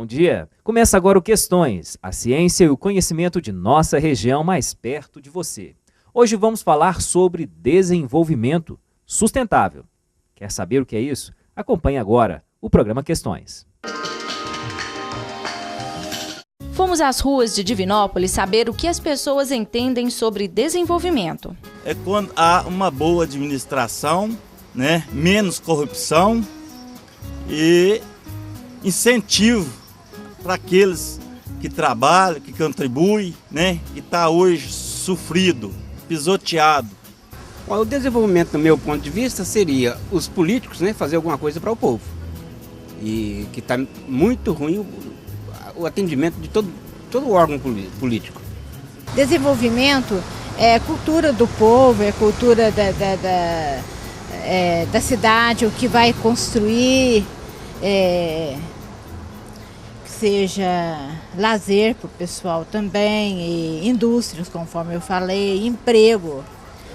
dia! Começa agora o Questões, a ciência e o conhecimento de nossa região mais perto de você. Hoje vamos falar sobre desenvolvimento sustentável. Quer saber o que é isso? Acompanhe agora o programa Questões. Fomos às ruas de Divinópolis saber o que as pessoas entendem sobre desenvolvimento. É quando há uma boa administração, né? Menos corrupção e incentivo para aqueles que trabalham, que contribuem, né? Que está hoje sofrido, pisoteado. O desenvolvimento, do meu ponto de vista, seria os políticos, né, fazer alguma coisa para o povo. E que está muito ruim o atendimento de todo o órgão político. Desenvolvimento é cultura do povo, é cultura da cidade, o que vai construir, que seja lazer para o pessoal também, e indústrias, conforme eu falei, emprego,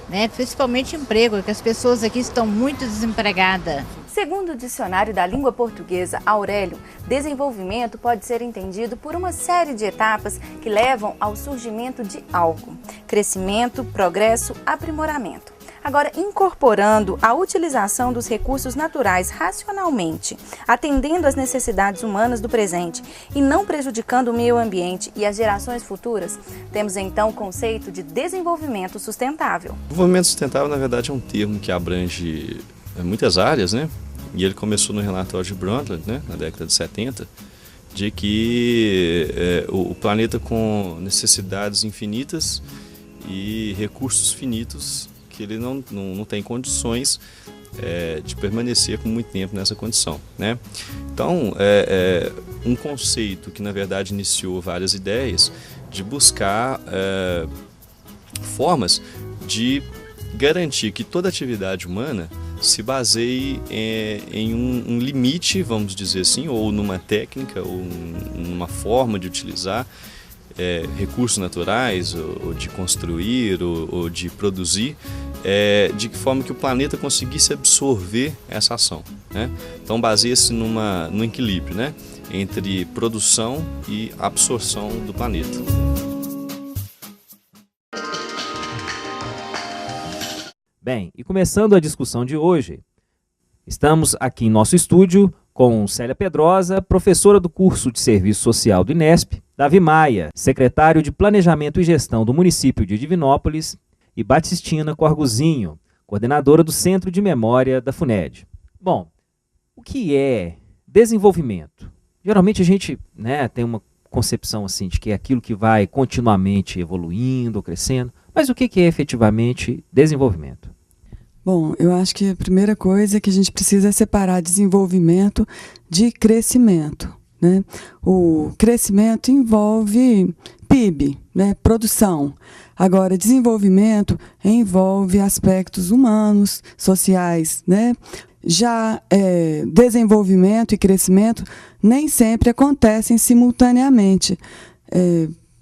né? Principalmente emprego, porque as pessoas aqui estão muito desempregadas. Segundo o dicionário da língua portuguesa Aurélio, desenvolvimento pode ser entendido por uma série de etapas que levam ao surgimento de algo. Crescimento, progresso, aprimoramento. Agora, incorporando a utilização dos recursos naturais racionalmente, atendendo às necessidades humanas do presente e não prejudicando o meio ambiente e as gerações futuras, temos então o conceito de desenvolvimento sustentável. Desenvolvimento sustentável, na verdade, é um termo que abrange muitas áreas, né? E ele começou no relatório de Brundtland, né, na década de 70, de que o planeta com necessidades infinitas e recursos finitos, que ele não tem condições de permanecer por muito tempo nessa condição, né? Então, um conceito que, na verdade, iniciou várias ideias de buscar formas de garantir que toda atividade humana se baseie em um limite, vamos dizer assim, ou numa técnica, ou numa forma de utilizar recursos naturais, ou de construir, ou de produzir, de que forma que o planeta conseguisse absorver essa ação, né? Então baseia-se num equilíbrio, né, entre produção e absorção do planeta. Bem, e começando a discussão de hoje, estamos aqui em nosso estúdio com Célia Pedrosa, professora do curso de Serviço Social do INESP, Davi Maia, secretário de Planejamento e Gestão do município de Divinópolis, e Batistina Corguzinho, coordenadora do Centro de Memória da FUNED. Bom, o que é desenvolvimento? Geralmente a gente, né, tem uma concepção assim de que é aquilo que vai continuamente evoluindo, crescendo, mas o que é efetivamente desenvolvimento? Bom, eu acho que a primeira coisa que a gente precisa é separar desenvolvimento de crescimento, né? O crescimento envolve PIB, né? Produção. Agora, desenvolvimento envolve aspectos humanos, sociais, né? Já desenvolvimento e crescimento nem sempre acontecem simultaneamente.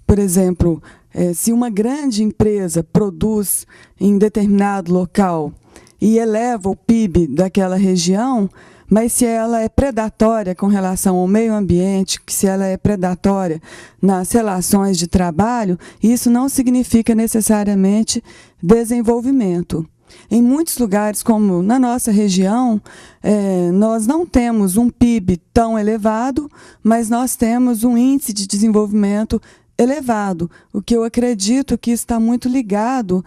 Por exemplo, se uma grande empresa produz em determinado local e eleva o PIB daquela região, mas se ela é predatória com relação ao meio ambiente, se ela é predatória nas relações de trabalho, isso não significa necessariamente desenvolvimento. Em muitos lugares, como na nossa região, nós não temos um PIB tão elevado, mas nós temos um índice de desenvolvimento elevado, o que eu acredito que está muito ligado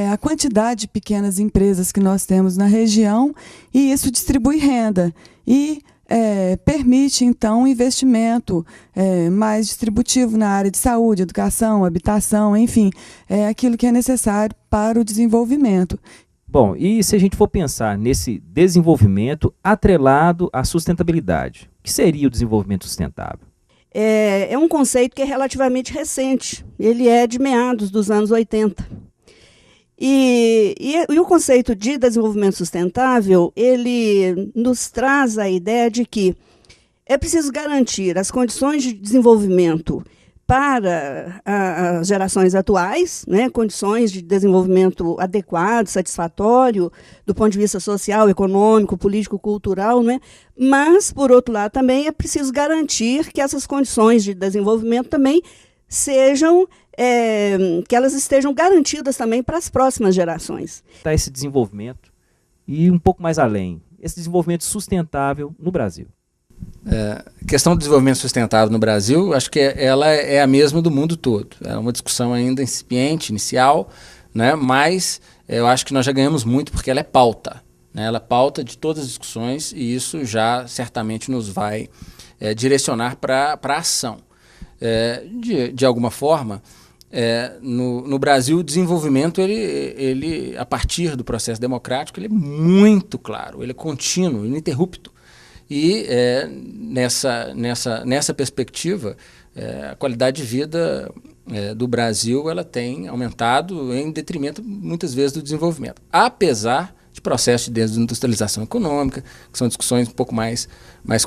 à quantidade de pequenas empresas que nós temos na região, e isso distribui renda e permite, então, um investimento mais distributivo na área de saúde, educação, habitação, enfim, aquilo que é necessário para o desenvolvimento. Bom, e se a gente for pensar nesse desenvolvimento atrelado à sustentabilidade, o que seria o desenvolvimento sustentável? É um conceito que é relativamente recente. Ele é de meados dos anos 80. E o conceito de desenvolvimento sustentável, ele nos traz a ideia de que é preciso garantir as condições de desenvolvimento para as gerações atuais, né, condições de desenvolvimento adequado, satisfatório, do ponto de vista social, econômico, político, cultural, né, mas, por outro lado, também é preciso garantir que essas condições de desenvolvimento também sejam, que elas estejam garantidas também para as próximas gerações. Tá esse desenvolvimento e um pouco mais além, esse desenvolvimento sustentável no Brasil. A questão do desenvolvimento sustentável no Brasil, acho que ela é a mesma do mundo todo. É uma discussão ainda incipiente, inicial, né? Mas eu acho que nós já ganhamos muito porque ela é pauta. Né? Ela é pauta de todas as discussões e isso já certamente nos vai direcionar para a ação. De alguma forma, no Brasil, o desenvolvimento, ele, a partir do processo democrático, ele é muito claro, ele é contínuo, ininterrupto. E nessa perspectiva, a qualidade de vida do Brasil ela tem aumentado em detrimento, muitas vezes, do desenvolvimento. Apesar de processos de desindustrialização econômica, que são discussões um pouco mais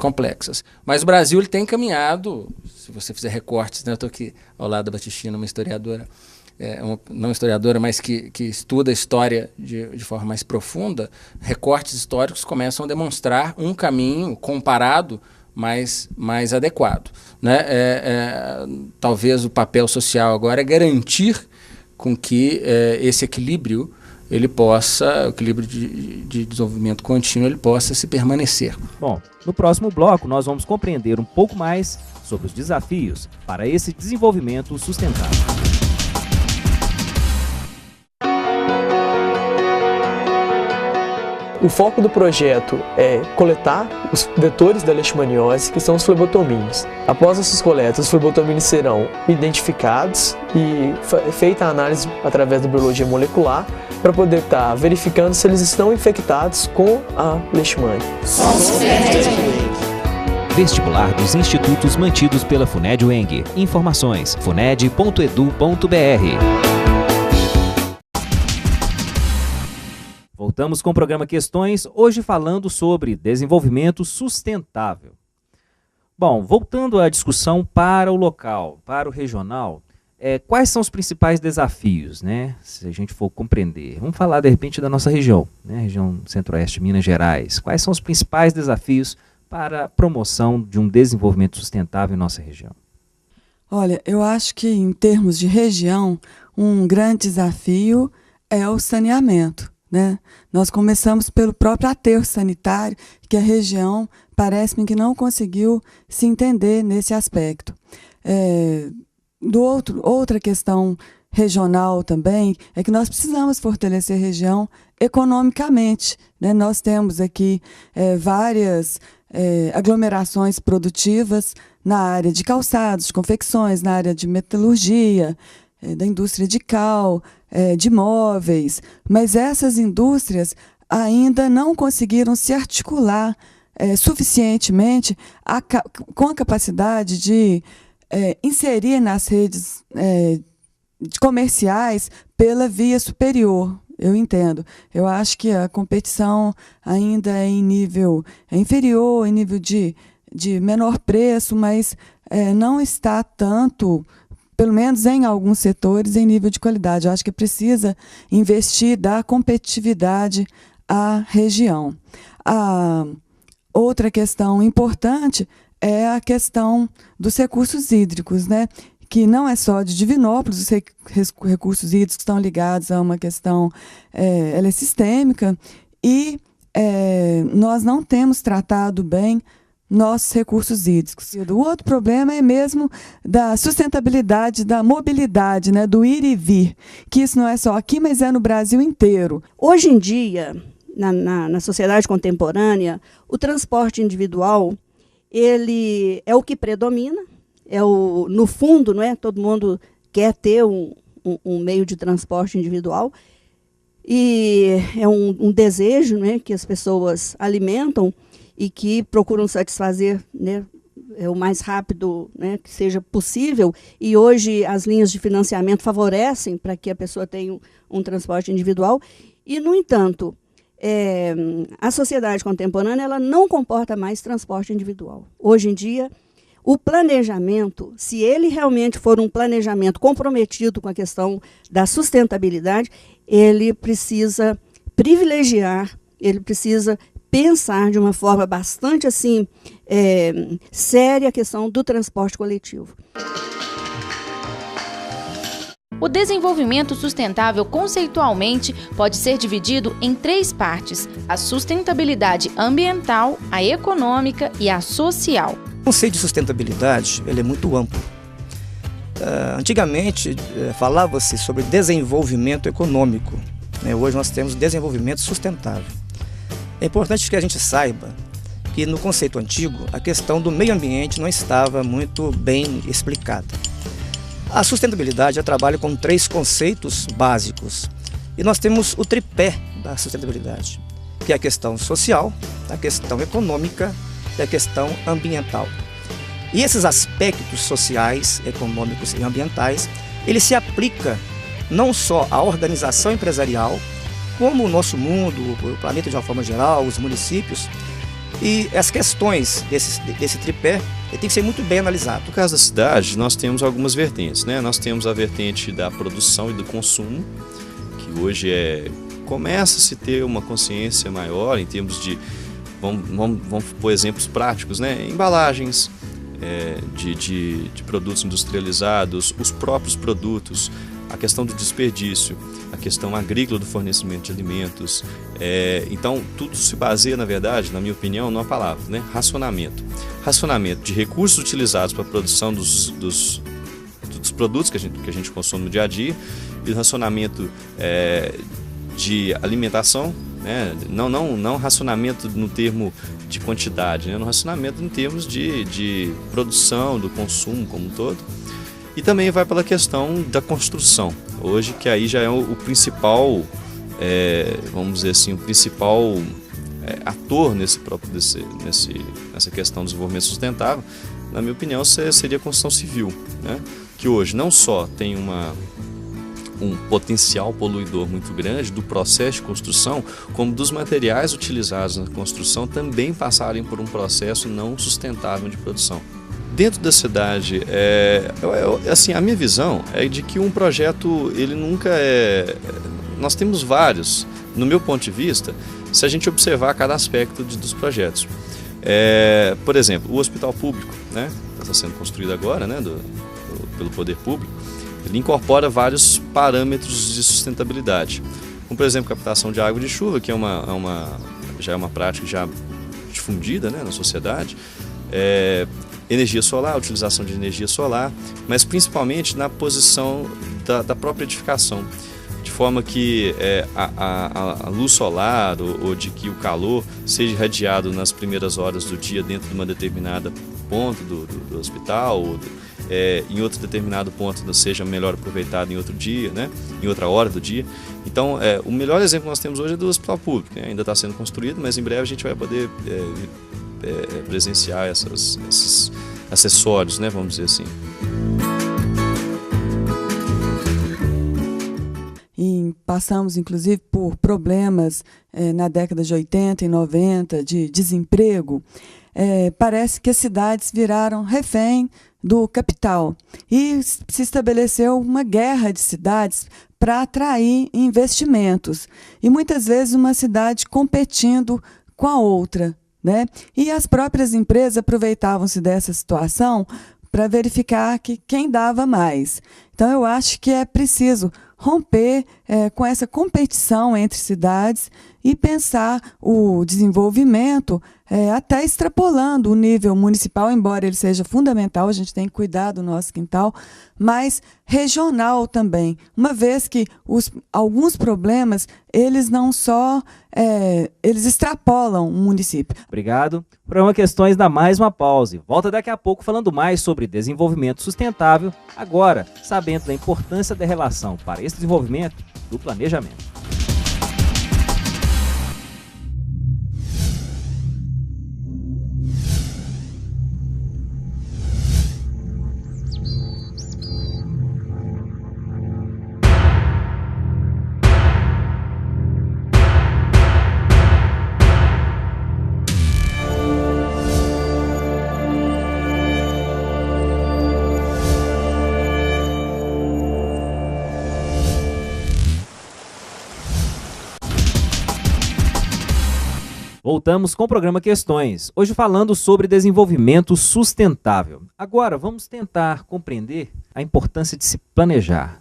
complexas. Mas o Brasil ele tem caminhado, se você fizer recortes, né, eu estou aqui ao lado da Batistina, uma historiadora, não historiadora, mas que estuda a história de forma mais profunda, recortes históricos começam a demonstrar um caminho comparado mais adequado. Né? Talvez o papel social agora é garantir com que esse equilíbrio, o equilíbrio de desenvolvimento contínuo, ele possa se permanecer. Bom, no próximo bloco nós vamos compreender um pouco mais sobre os desafios para esse desenvolvimento sustentável. O foco do projeto é coletar os vetores da leishmaniose, que são os flebotomínios. Após essas coletas, os flebotomínios serão identificados e feita a análise através da biologia molecular para poder estar verificando se eles estão infectados com a leishmania. Vestibular dos institutos mantidos pela FUNED-UENG. Informações: funed.edu.br. Voltamos com o programa Questões, hoje falando sobre desenvolvimento sustentável. Bom, voltando à discussão para o local, para o regional, quais são os principais desafios, né? Se a gente for compreender. Vamos falar, de repente, da nossa região, né? Região Centro-Oeste, Minas Gerais. Quais são os principais desafios para a promoção de um desenvolvimento sustentável em nossa região? Olha, eu acho que, em termos de região, um grande desafio é o saneamento. Né? Nós começamos pelo próprio aterro sanitário, que a região parece-me que não conseguiu se entender nesse aspecto. Outra questão regional também é que nós precisamos fortalecer a região economicamente. Né? Nós temos aqui várias aglomerações produtivas na área de calçados, de confecções, na área de metalurgia, da indústria de cal, de móveis, mas essas indústrias ainda não conseguiram se articular suficientemente com a capacidade de inserir nas redes comerciais pela via superior. Eu entendo. Eu acho que a competição ainda é em nível inferior, em nível de menor preço, mas não está tanto, pelo menos em alguns setores, em nível de qualidade. Eu acho que precisa investir, dar competitividade à região. A outra questão importante é a questão dos recursos hídricos, né? Que não é só de Divinópolis, os recursos hídricos estão ligados a uma questão, ela é sistêmica, e nós não temos tratado bem nossos recursos hídricos. O outro problema é mesmo da sustentabilidade, da mobilidade, né, do ir e vir, que isso não é só aqui, mas é no Brasil inteiro. Hoje em dia, na sociedade contemporânea, o transporte individual ele é o que predomina, no fundo, não é? Todo mundo quer ter um meio de transporte individual, e é um desejo, né, que as pessoas alimentam e que procuram satisfazer, né, o mais rápido, né, que seja possível. E hoje as linhas de financiamento favorecem para que a pessoa tenha um transporte individual. E, no entanto, a sociedade contemporânea ela não comporta mais transporte individual. Hoje em dia, o planejamento, se ele realmente for um planejamento comprometido com a questão da sustentabilidade, ele precisa privilegiar, ele precisa pensar de uma forma bastante assim, séria a questão do transporte coletivo. O desenvolvimento sustentável, conceitualmente, pode ser dividido em 3 partes: a sustentabilidade ambiental, a econômica e a social. O conceito de sustentabilidade ele é muito amplo. Antigamente, falava-se sobre desenvolvimento econômico. Hoje nós temos desenvolvimento sustentável. É importante que a gente saiba que no conceito antigo a questão do meio ambiente não estava muito bem explicada. A sustentabilidade trabalha com 3 conceitos básicos e nós temos o tripé da sustentabilidade, que é a questão social, a questão econômica e a questão ambiental. E esses aspectos sociais, econômicos e ambientais, ele se aplica não só à organização empresarial, como o nosso mundo, o planeta de uma forma geral, os municípios. E as questões desse tripé tem que ser muito bem analisado. No caso da cidade, nós temos algumas vertentes, né? Nós temos a vertente da produção e do consumo, que hoje começa a se ter uma consciência maior em termos de, vamos pôr exemplos práticos, né? Embalagens de produtos industrializados, os próprios produtos, a questão do desperdício, a questão agrícola do fornecimento de alimentos. Então, tudo se baseia, na verdade, na minha opinião, numa palavra, né? Racionamento. Racionamento de recursos utilizados para a produção dos produtos que a gente consome no dia a dia, e o racionamento de alimentação, né? Não racionamento no termo de quantidade, né? No racionamento em termos de produção, do consumo como um todo. E também vai pela questão da construção, hoje, que aí já é o principal, vamos dizer assim, o principal ator nessa questão do desenvolvimento sustentável. Na minha opinião, seria a construção civil, né? Que hoje não só tem um potencial poluidor muito grande do processo de construção, como dos materiais utilizados na construção também passarem por um processo não sustentável de produção. Dentro da cidade, assim, a minha visão é de que um projeto, ele nunca nós temos vários, no meu ponto de vista, se a gente observar cada aspecto dos projetos. Por exemplo, o hospital público, né, que está sendo construído agora, né, pelo poder público, ele incorpora vários parâmetros de sustentabilidade, como, por exemplo, captação de água de chuva, que já é uma prática já difundida, né, na sociedade. Energia solar, utilização de energia solar, mas principalmente na posição da própria edificação, de forma que a luz solar ou de que o calor seja irradiado nas primeiras horas do dia dentro de uma determinada ponto do hospital, ou em outro determinado ponto seja melhor aproveitado em outro dia, né? Em outra hora do dia. Então, o melhor exemplo que nós temos hoje é do hospital público, né? Ainda está sendo construído, mas em breve a gente vai poder presenciar esses acessórios, né, vamos dizer assim. E passamos, inclusive, por problemas na década de 80 e 90 de desemprego. Parece que as cidades viraram refém do capital e se estabeleceu uma guerra de cidades para atrair investimentos. E muitas vezes uma cidade competindo com a outra, né? E as próprias empresas aproveitavam-se dessa situação para verificar quem dava mais. Então, eu acho que é preciso romper com essa competição entre cidades e pensar o desenvolvimento até extrapolando o nível municipal, embora ele seja fundamental, a gente tem que cuidar do nosso quintal, mas regional também, uma vez que alguns problemas, eles não só, eles extrapolam o município. Obrigado. O programa Questões dá mais uma pausa. Volta daqui a pouco falando mais sobre desenvolvimento sustentável, agora sabendo da importância da relação para esse desenvolvimento do planejamento. Voltamos com o programa Questões, hoje falando sobre desenvolvimento sustentável. Agora vamos tentar compreender a importância de se planejar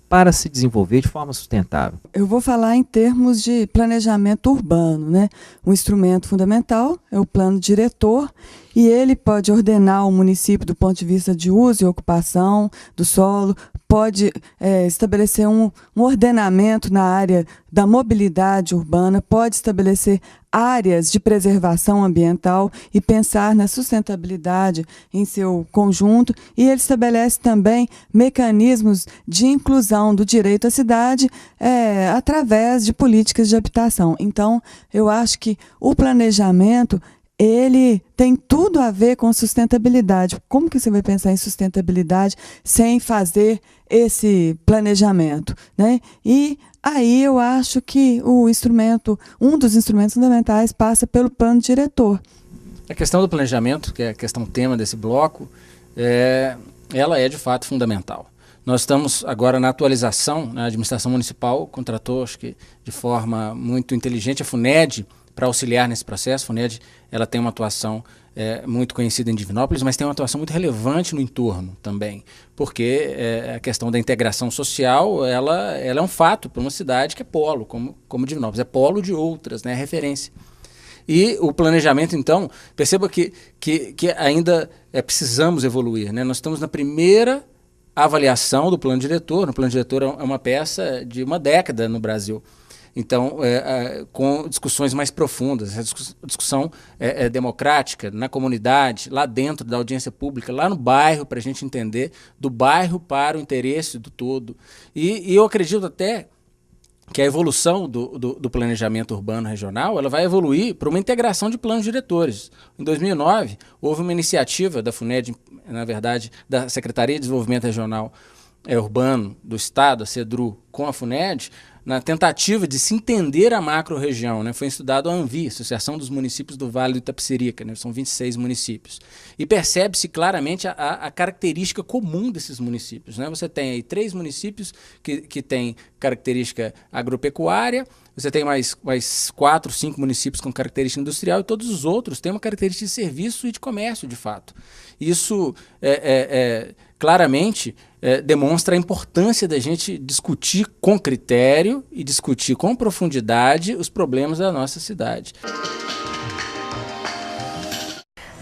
para se desenvolver de forma sustentável. Eu vou falar em termos de planejamento urbano, né? Um instrumento fundamental é o plano diretor e ele pode ordenar o município do ponto de vista de uso e ocupação do solo, pode estabelecer um ordenamento na área da mobilidade urbana, pode estabelecer áreas de preservação ambiental e pensar na sustentabilidade em seu conjunto, e ele estabelece também mecanismos de inclusão do direito à cidade através de políticas de habitação. Então, eu acho que o planejamento ele tem tudo a ver com sustentabilidade. Como que você vai pensar em sustentabilidade sem fazer esse planejamento, né? E aí eu acho que um dos instrumentos fundamentais passa pelo plano diretor. A questão do planejamento, que é a questão tema desse bloco, ela é de fato fundamental. Nós estamos agora na atualização, a administração municipal contratou, acho que de forma muito inteligente, a FUNED, para auxiliar nesse processo. A FUNED ela tem uma atuação muito conhecida em Divinópolis, mas tem uma atuação muito relevante no entorno também, porque a questão da integração social ela é um fato para uma cidade que é polo, como Divinópolis, é polo de outras, né, referência. E o planejamento, então, perceba que ainda precisamos evoluir, né? Nós estamos na primeira avaliação do plano diretor. O plano diretor é uma peça de uma década no Brasil. Então, com discussões mais profundas, essa discussão democrática, na comunidade, lá dentro da audiência pública, lá no bairro, para a gente entender do bairro para o interesse do todo. E eu acredito até que a evolução do planejamento urbano regional ela vai evoluir para uma integração de planos diretores. Em 2009, houve uma iniciativa da FUNED, na verdade, da Secretaria de Desenvolvimento Regional Urbano do Estado, a CEDRU, com a FUNED, na tentativa de se entender a macro-região, né? Foi estudado a ANVI, Associação dos Municípios do Vale do Itapecerica, né? São 26 municípios. E percebe-se claramente a característica comum desses municípios, né? Você tem aí 3 municípios que têm característica agropecuária, você tem mais 4, 5 municípios com característica industrial, e todos os outros têm uma característica de serviço e de comércio, de fato. Isso claramente demonstra a importância da gente discutir com critério e discutir com profundidade os problemas da nossa cidade.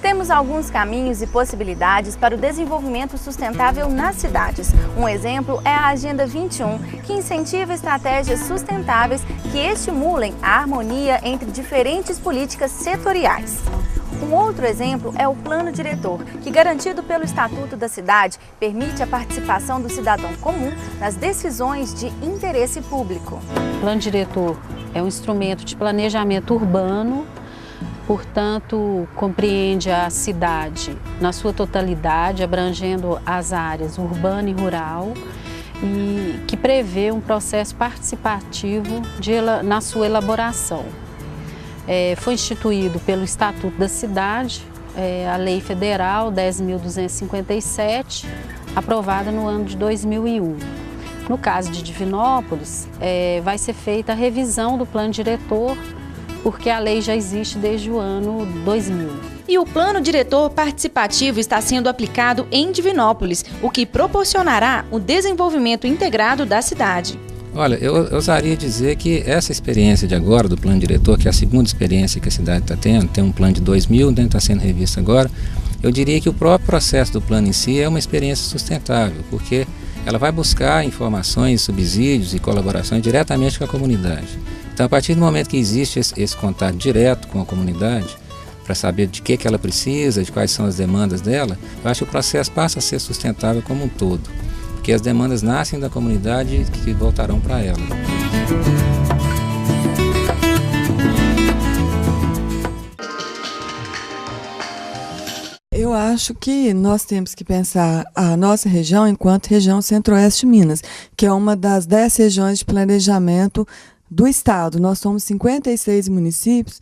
Temos alguns caminhos e possibilidades para o desenvolvimento sustentável nas cidades. Um exemplo é a Agenda 21, que incentiva estratégias sustentáveis que estimulem a harmonia entre diferentes políticas setoriais. Um outro exemplo é o Plano Diretor, que, garantido pelo Estatuto da Cidade, permite a participação do cidadão comum nas decisões de interesse público. O Plano Diretor é um instrumento de planejamento urbano, portanto, compreende a cidade na sua totalidade, abrangendo as áreas urbana e rural, e que prevê um processo participativo na sua elaboração. Foi instituído pelo Estatuto da Cidade, a Lei Federal 10.257, aprovada no ano de 2001. No caso de Divinópolis, vai ser feita a revisão do Plano Diretor, porque a lei já existe desde o ano 2000. E o Plano Diretor Participativo está sendo aplicado em Divinópolis, o que proporcionará o desenvolvimento integrado da cidade. Olha, eu ousaria dizer que essa experiência de agora, do Plano Diretor, que é a segunda experiência que a cidade está tendo, tem um plano de 2000, está sendo revisto agora, eu diria que o próprio processo do plano em si é uma experiência sustentável, porque ela vai buscar informações, subsídios e colaborações diretamente com a comunidade. Então, a partir do momento que existe esse contato direto com a comunidade, para saber de que ela precisa, de quais são as demandas dela, eu acho que o processo passa a ser sustentável como um todo, porque as demandas nascem da comunidade e que voltarão para ela. Eu acho que nós temos que pensar a nossa região enquanto região Centro-Oeste de Minas, que é uma das 10 regiões de planejamento do Estado. Nós somos 56 municípios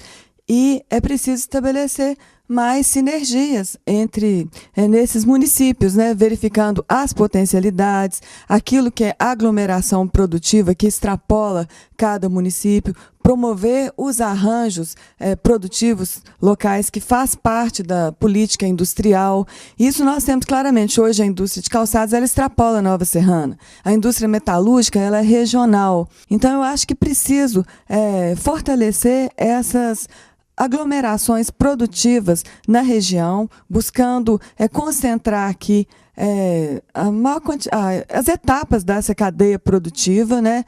e é preciso estabelecer mais sinergias entre nesses municípios, né? Verificando as potencialidades, aquilo que é aglomeração produtiva que extrapola cada município, promover os arranjos produtivos locais que faz parte da política industrial. Isso nós temos claramente. Hoje a indústria de calçados ela extrapola a Nova Serrana. A indústria metalúrgica ela é regional. Então eu acho que preciso fortalecer essas aglomerações produtivas na região, buscando concentrar aqui as etapas dessa cadeia produtiva, né,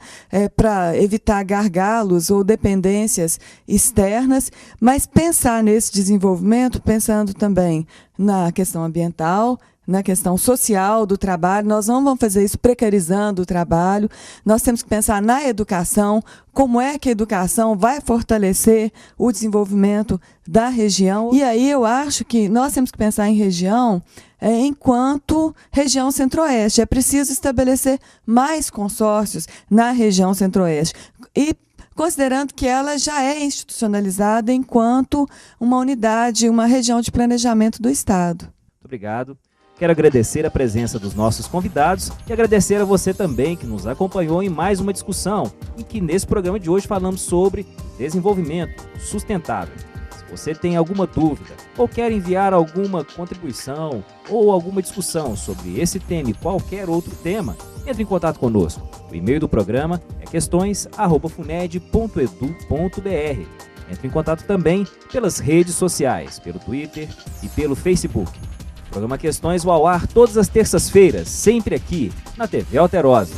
para evitar gargalos ou dependências externas, mas pensar nesse desenvolvimento, pensando também na questão ambiental, na questão social do trabalho. Nós não vamos fazer isso precarizando o trabalho, nós temos que pensar na educação, como é que a educação vai fortalecer o desenvolvimento da região. E aí eu acho que nós temos que pensar em região enquanto região centro-oeste. É preciso estabelecer mais consórcios na região centro-oeste. E considerando que ela já é institucionalizada enquanto uma unidade, uma região de planejamento do Estado. Muito obrigado. Quero agradecer a presença dos nossos convidados e agradecer a você também que nos acompanhou em mais uma discussão, em que nesse programa de hoje falamos sobre desenvolvimento sustentável. Se você tem alguma dúvida ou quer enviar alguma contribuição ou alguma discussão sobre esse tema e qualquer outro tema, entre em contato conosco. O e-mail do programa é questões@funed.edu.br. Entre em contato também pelas redes sociais, pelo Twitter e pelo Facebook. O programa Questões vai ao ar todas as terças-feiras, sempre aqui na TV Alterosa.